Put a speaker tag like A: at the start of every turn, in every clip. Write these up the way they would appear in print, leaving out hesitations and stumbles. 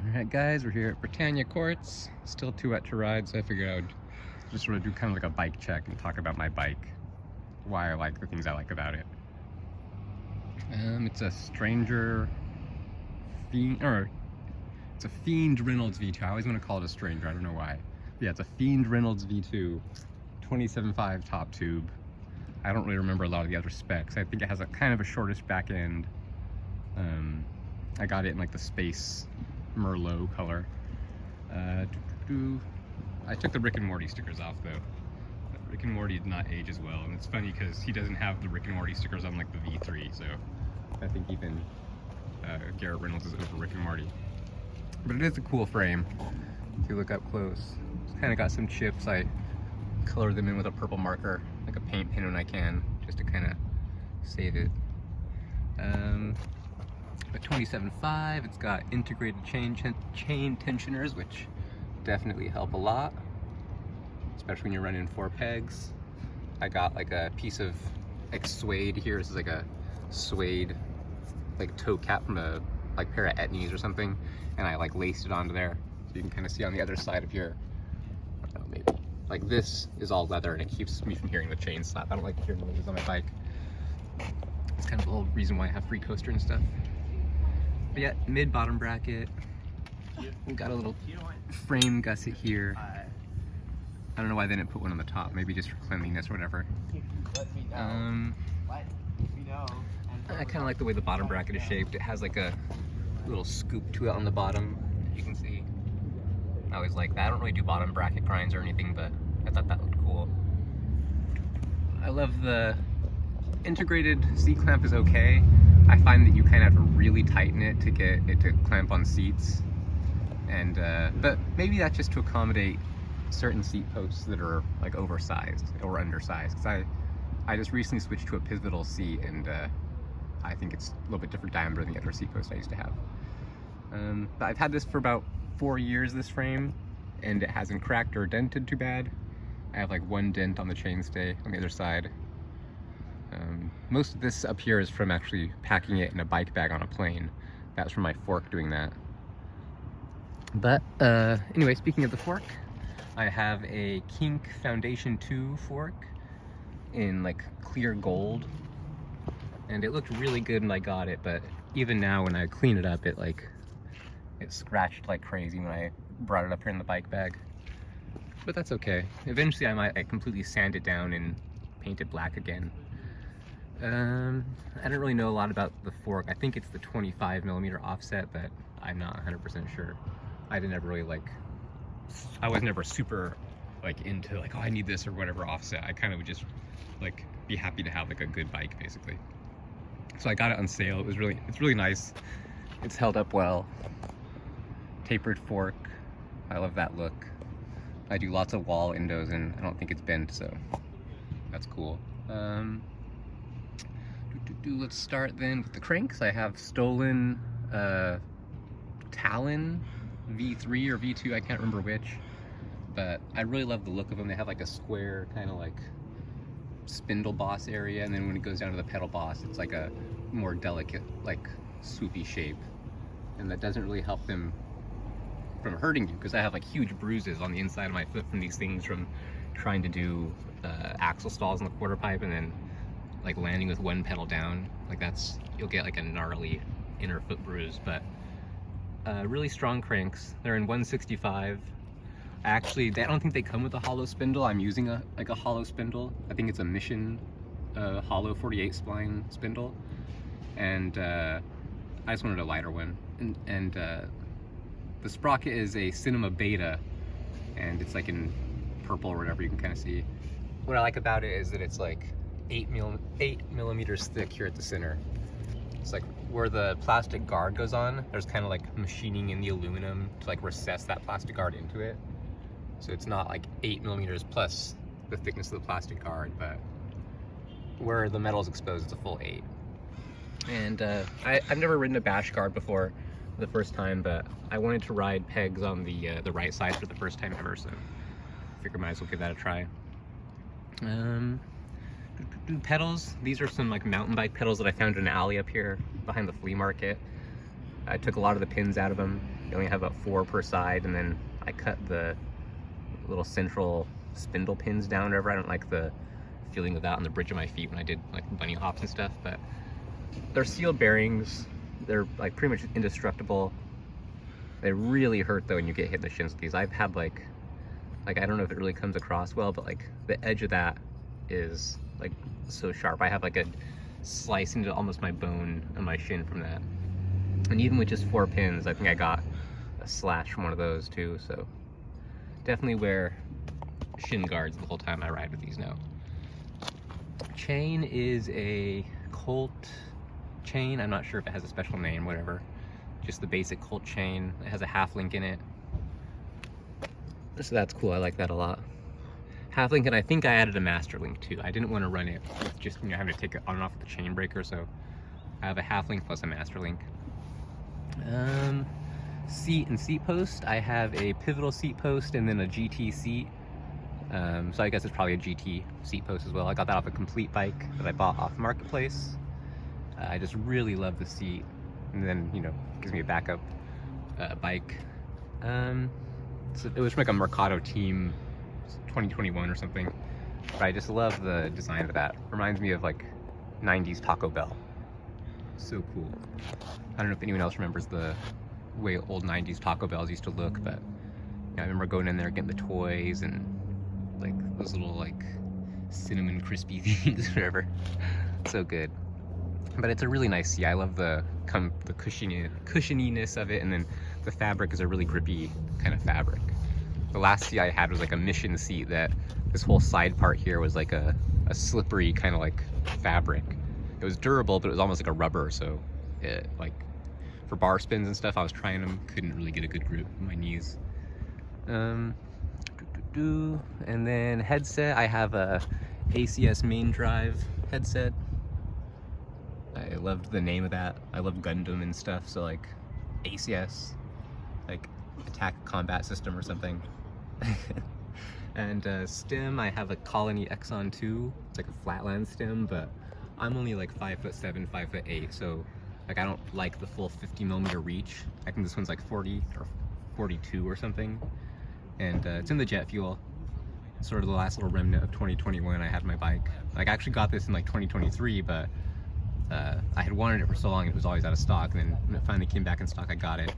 A: Alright guys, we're here at Britannia Courts. Still too wet to ride, so I figured I would just sort of do kind of like a bike check and talk about my bike. Why I like the things I like about it. It's a Stranger Fiend, or it's a Fiend Reynolds V2. I always want to call it a Stranger, I don't know why. But yeah, it's a Fiend Reynolds V2, 27.5 top tube. I don't really remember a lot of the other specs. I think it has a kind of a shortish back end. I got it in like the Space Merlot color. I took the Rick and Morty stickers off though. Rick and Morty did not age as well, and it's funny because he doesn't have the Rick and Morty stickers on like the V3, so I think even Garrett Reynolds is over Rick and Morty. But it is a cool frame. If you look up close, it's kind of got some chips. I color them in with a purple marker, like a paint pen when I can, just to kind of save it. A 27.5, it's got integrated chain tensioners, which definitely help a lot, especially when you're running 4 pegs. I got like a piece of like suede here. This is like a suede like toe cap from a like pair of Etnies or something, and I like laced it onto there, so you can kind of see on the other side of your, I don't know, maybe like this is all leather and it keeps me from hearing the chain slap. I don't like hearing noises on my bike. It's kind of the whole reason why I have free coaster and stuff. But yeah, mid-bottom bracket. We've got a little frame gusset here. I don't know why they didn't put one on the top. Maybe just for cleanliness or whatever. I kind of like the way the bottom bracket is shaped. It has like a little scoop to it on the bottom, you can see. I always like that. I don't really do bottom bracket grinds or anything, but I thought that looked cool. I love the integrated seat clamp is okay. I find that you kind of have to really tighten it to get it to clamp on seats, and but maybe that's just to accommodate certain seat posts that are like oversized or undersized. Because I just recently switched to a pivotal seat, and I think it's a little bit different diameter than the other seat posts I used to have. But I've had this for about 4 years, this frame, and it hasn't cracked or dented too bad. I have like one dent on the chainstay on the other side. Most of this up here is from actually packing it in a bike bag on a plane. That's from my fork doing that. But anyway, speaking of the fork, I have a Kink Foundation 2 fork in like clear gold, and it looked really good when I got it, but even now when I clean it up, it scratched like crazy when I brought it up here in the bike bag. But that's okay. Eventually I might completely sand it down and paint it black again. I don't really know a lot about the fork. I think it's the 25mm offset, but I'm not 100% sure. I was never super like into like, oh, I need this or whatever offset. I kind of would just like be happy to have like a good bike basically. So I got it on sale. It's really nice. It's held up well. Tapered fork. I love that look. I do lots of wall endos and I don't think it's bent, so that's cool. Let's start then with the cranks. I have stolen Talon V3 or V2, I can't remember which, but I really love the look of them. They have like a square kind of like spindle boss area, and then when it goes down to the pedal boss, it's like a more delicate, like swoopy shape, and that doesn't really help them from hurting you, because I have like huge bruises on the inside of my foot from these things from trying to do axle stalls in the quarter pipe and then like landing with one pedal down. Like you'll get like a gnarly inner foot bruise. But really strong cranks. They're in 165. I don't think they come with a hollow spindle. I'm using a hollow spindle. I think it's a Mission hollow 48 spline spindle, and I just wanted a lighter one. And the sprocket is a Cinema Beta, and it's like in purple or whatever, you can kind of see. What I like about it is that it's like 8mm thick here at the center. It's like where the plastic guard goes on, there's kind of like machining in the aluminum to like recess that plastic guard into it. So it's not like 8mm plus the thickness of the plastic guard, but where the metal is exposed, it's a full 8. And I've never ridden a bash guard before the first time, but I wanted to ride pegs on the right side for the first time ever, so I figured I might as well give that a try. Pedals, these are some like mountain bike pedals that I found in an alley up here behind the flea market. I took a lot of the pins out of them. You only have about 4 per side, and then I cut the little central spindle pins down or whatever. I don't like the feeling of that on the bridge of my feet when I did like bunny hops and stuff, but they're sealed bearings. They're like pretty much indestructible. They really hurt though when you get hit in the shins with these. I've had like I don't know if it really comes across well, but like the edge of that is like so sharp. I have like a slice into almost my bone on my shin from that. And even with just 4 pins, I think I got a slash from one of those too. So definitely wear shin guards the whole time I ride with these now. Chain is a Colt chain. I'm not sure if it has a special name, whatever. Just the basic Colt chain. It has a half link in it. So that's cool, I like that a lot. Half link, and I think I added a master link too. I didn't want to run it with just, you know, having to take it on and off with the chain breaker, so I have a half link plus a master link. Seat and seat post. I have a pivotal seat post and then a GT seat. So I guess it's probably a GT seat post as well. I got that off a Complete bike that I bought off Marketplace. I just really love the seat, and then, you know, gives me a backup bike. So it was from like a Mercado Team 2021 or something, but I just love the design of that. Reminds me of like 90s Taco Bell. So cool. I don't know if anyone else remembers the way old 90s Taco Bells used to look, but yeah, I remember going in there getting the toys and like those little like cinnamon crispy things, whatever. So good. But it's a really nice seat. I love the cushioniness of it, and then the fabric is a really grippy kind of fabric. The last seat I had was like a Mission seat that this whole side part here was like a slippery kind of like fabric. It was durable, but it was almost like a rubber, so it, like for bar spins and stuff, I was trying them, couldn't really get a good grip on my knees. And then headset, I have a ACS main drive headset. I loved the name of that. I love Gundam and stuff, so like ACS, like Attack Combat System or something. And stem, I have a Colony Exxon 2. It's like a flatland stem, but I'm only like 5'7", 5'8", so like I don't like the full 50mm reach. I think this one's like 40 or 42 or something. And it's in the jet fuel. Sort of the last little remnant of 2021 I had my bike. Like I actually got this in like 2023, but I had wanted it for so long, it was always out of stock, and then when it finally came back in stock, I got it.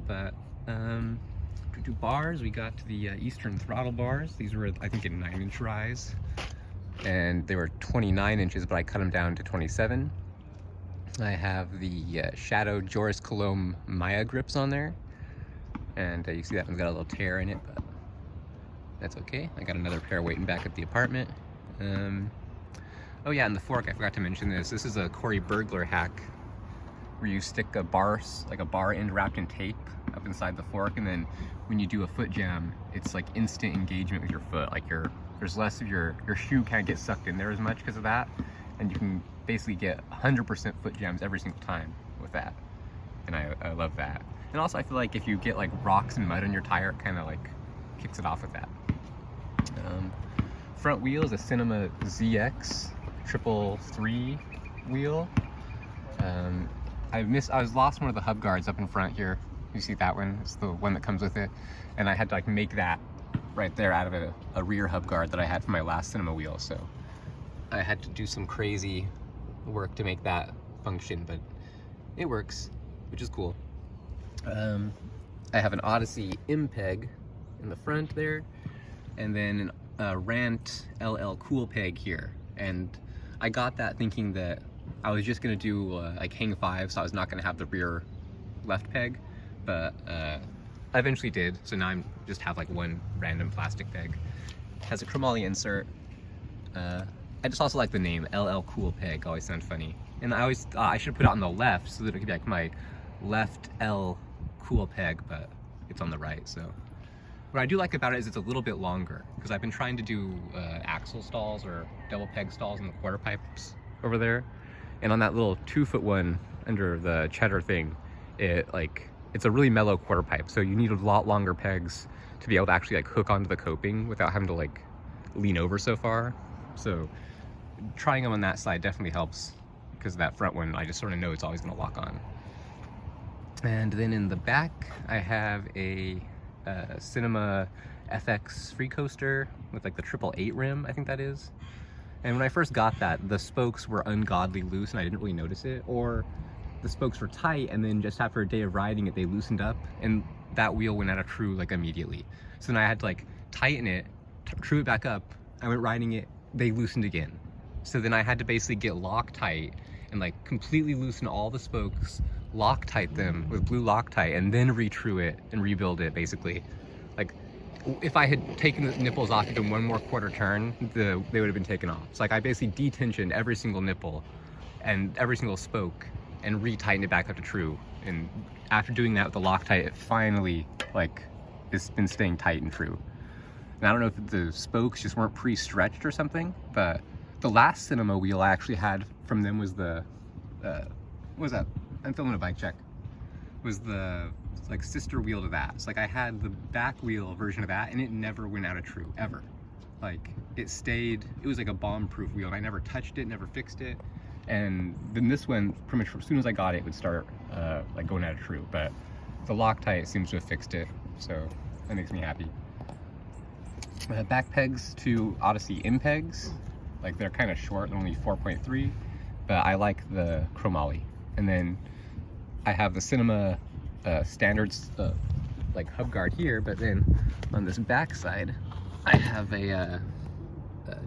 A: But to do bars, we got the Eastern Throttle bars. These were, I think, a 9-inch rise, and they were 29 inches, but I cut them down to 27. I have the Shadow Joris Coulomb Maya grips on there, and you see that one's got a little tear in it, but that's okay. I got another pair waiting back at the apartment. Oh yeah, and the fork, I forgot to mention this. This is a Corey Burglar hack where you stick a bar end wrapped in tape up inside the fork, and then when you do a foot jam, it's like instant engagement with your foot. Like there's less of your shoe can't get sucked in there as much because of that, and you can basically get 100% foot jams every single time with that. And I love that. And also I feel like if you get like rocks and mud on your tire, it kind of like kicks it off with that. Front wheel is a Cinema ZX 333 wheel. I lost one of the hub guards up in front here. You see that one? It's the one that comes with it. And I had to like make that right there out of a rear hub guard that I had for my last Cinema wheel. So I had to do some crazy work to make that function, but it works, which is cool. I have an Odyssey MPEG in the front there, and then a Rant LL Cool Peg here. And I got that thinking that I was just gonna do like hang 5, so I was not gonna have the rear left peg, but I eventually did, so now I'm just have like one random plastic peg. It has a chromoly insert. I just also like the name LL Cool Peg, always sounds funny. And I always thought I should put it on the left so that it could be like my left L Cool Peg, but it's on the right. So what I do like about it is it's a little bit longer, because I've been trying to do axle stalls or double peg stalls in the quarter pipes over there, and on that little 2-foot one under the cheddar thing, it's a really mellow quarter pipe, so you need a lot longer pegs to be able to actually like hook onto the coping without having to like lean over so far. So trying them on that side definitely helps, because that front one I just sort of know it's always going to lock on. And then in the back, I have a Cinema FX free coaster with like the 888 rim, I think that is. And when I first got that, the spokes were ungodly loose and I didn't really notice it, or the spokes were tight and then just after a day of riding it, they loosened up and that wheel went out of true like immediately. So then I had to like tighten it, true it back up. I went riding it, they loosened again. So then I had to basically get Loctite and like completely loosen all the spokes, Loctite them with blue Loctite, and then retrue it and rebuild it basically. Like if I had taken the nipples off even one more quarter turn, they would have been taken off. So like I basically detensioned every single nipple and every single spoke and retightened it back up to true. And after doing that with the Loctite, it finally like it's been staying tight and true. And I don't know if the spokes just weren't pre-stretched or something, but the last Cinema wheel I actually had from them was the, what was that? I'm filming a bike check. Was the like sister wheel to that. So like I had the back wheel version of that and it never went out of true, ever. Like it stayed, it was like a bomb-proof wheel and I never touched it, never fixed it. And then this one, pretty much as soon as I got it, would start like going out of true. But the Loctite seems to have fixed it, so that makes me happy. Back pegs to Odyssey impegs, like they're kind of short, they're only 4.3, but I like the chromoly. And then I have the Cinema standards like hub guard here, but then on this back side I have a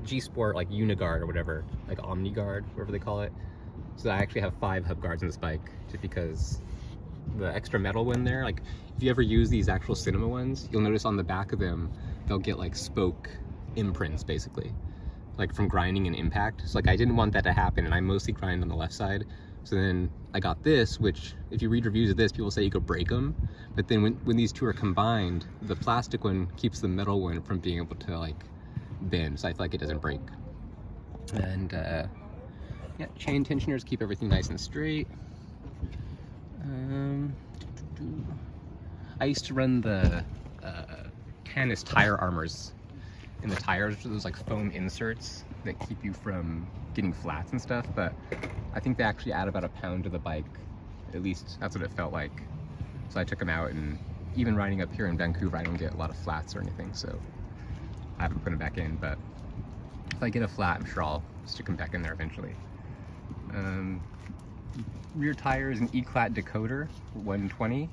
A: G Sport like Uniguard or whatever, like Omni Guard, whatever they call it. So I actually have 5 hub guards on this bike just because the extra metal one there, like if you ever use these actual Cinema ones, you'll notice on the back of them they'll get like spoke imprints basically, like from grinding and impact. So like I didn't want that to happen and I mostly grind on the left side. So then I got this, which if you read reviews of this, people say you could break them. But then when these two are combined, the plastic one keeps the metal one from being able to like bend. So I feel like it doesn't break. And yeah, chain tensioners keep everything nice and straight. I used to run the Canis tire armors in the tires, those like foam inserts that keep you from getting flats and stuff, but I think they actually add about a pound to the bike. At least that's what it felt like. So I took them out, and even riding up here in Vancouver, I don't get a lot of flats or anything, so I haven't put them back in, but if I get a flat, I'm sure I'll stick them back in there eventually. Rear tire is an Eclat Decoder 120,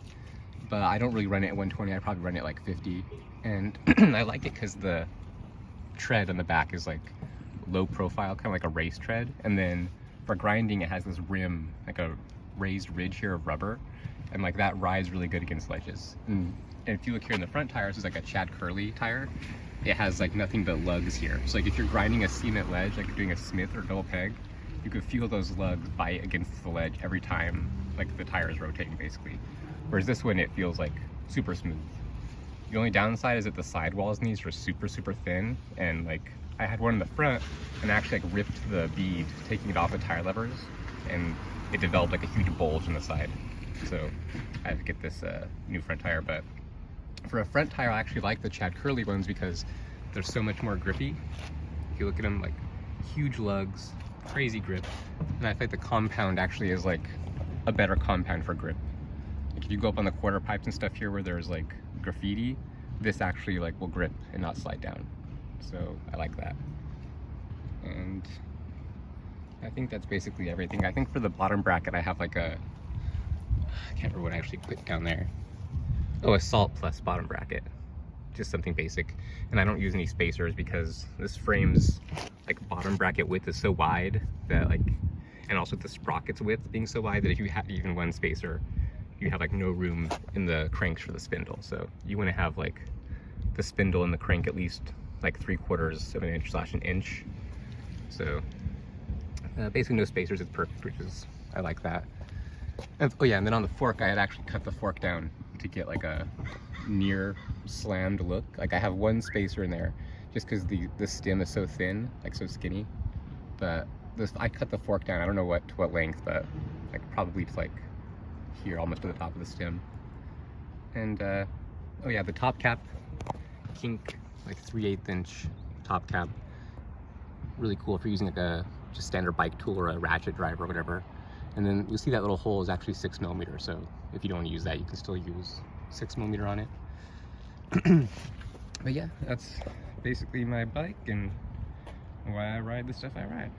A: but I don't really run it at 120, I probably run it like 50, and I like it because the tread on the back is like low profile, kind of like a race tread, and then for grinding it has this rim, like a raised ridge here of rubber, and like that rides really good against ledges. And if you look here in the front tires, it's like a Chad Curley tire. It has like nothing but lugs here, so like if you're grinding a cement ledge, like doing a Smith or double peg, you could feel those lugs bite against the ledge every time like the tire is rotating basically. Whereas this one, it feels like super smooth. The only downside is that the sidewalls in these are super thin, and like I had one in the front and actually like ripped the bead taking it off the tire levers, and it developed like a huge bulge in the side. So I had to get this new front tire. But for a front tire, I actually like the Chad Curley ones because they're so much more grippy. If you look at them, like huge lugs, crazy grip, and I feel like the compound actually is like a better compound for grip. Like if you go up on the quarter pipes and stuff here where there's like graffiti, this actually like will grip and not slide down. So I like that. And I think that's basically everything. I think for the bottom bracket I have like a, I can't remember what I actually put down there. Oh, a Salt Plus bottom bracket. Just something basic. And I don't use any spacers because this frame's like bottom bracket width is so wide that like, and also the sprocket's width being so wide that if you have even one spacer, you have like no room in the cranks for the spindle. So you want to have like the spindle and the crank at least like 3/4 of an inch / an inch. So basically no spacers is perfect, which is, I like that. And, oh yeah, and then on the fork, I had actually cut the fork down to get like a near slammed look. Like I have one spacer in there just because the stem is so thin, like so skinny. But this, I cut the fork down, I don't know to what length, but like probably to like here, almost to the top of the stem. And oh yeah, the top cap, kink, like 3/8 inch top cap. Really cool if you're using like a just standard bike tool or a ratchet drive or whatever. And then you'll see that little hole is actually 6 millimeters, so if you don't want to use that, you can still use 6mm on it. But yeah, that's basically my bike and why I ride the stuff I ride.